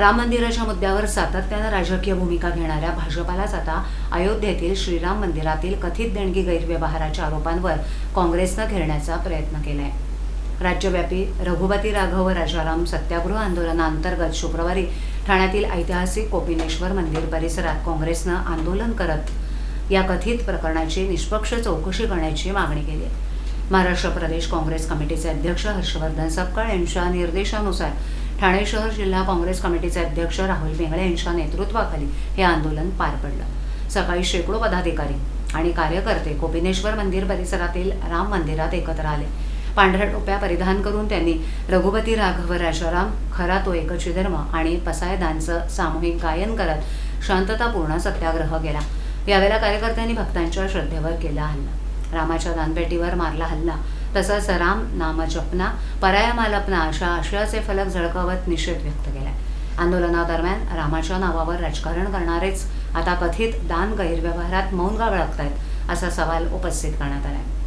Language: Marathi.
राम मंदिराच्या मुद्द्यावर सातत्यानं राजकीय भूमिका घेणाऱ्या भाजपालाच आता अयोध्येतील श्रीराम मंदिरातील कथित देणगी गैरव्यवहाराच्या आरोपांवर काँग्रेसनं घेरण्याचा प्रयत्न केलाय। राज्यव्यापी रघुपती राघव राजाराम सत्याग्रह आंदोलनाअंतर्गत शुक्रवारी ठाण्यातील ऐतिहासिक कोपिनेश्वर मंदिर परिसरात काँग्रेसनं आंदोलन करत या कथित प्रकरणाची निष्पक्ष चौकशी करण्याची मागणी केली आहे। महाराष्ट्र प्रदेश काँग्रेस कमिटीचे अध्यक्ष हर्षवर्धन सपकाळ यांच्या निर्देशानुसार ठाणे शहर जिल्हा काँग्रेस कमिटीचे अध्यक्ष राहुल पिंगळे यांच्या नेतृत्वाखाली हे आंदोलन पार पडलं। सकाळी शेकडो पदाधिकारी आणि कार्यकर्ते कोपिनेश्वर मंदिर परिसरातील राम मंदिरात एकत्र आले। पांढऱ्या टोप्या परिधान करून त्यांनी रघुपती राघव राजाराम खरा तो एकच धर्म आणि पसायदानचं सामूहिक गायन करत शांततापूर्ण सत्याग्रह केला। यावेळेला कार्यकर्त्यांनी भक्तांच्या श्रद्धेवर केला हल्ला, रामाच्या दानपेटीवर मारला हल्ला, तसंच राम नाम जपना पराया मालपना अशा आशयाचे फलक झळकावत निषेध व्यक्त केला। आंदोलनादरम्यान रामाच्या नावावर राजकारण करणारेच आता कथित दान गैरव्यवहारात मौन का बाळगतायत असा सवाल उपस्थित करण्यात आला।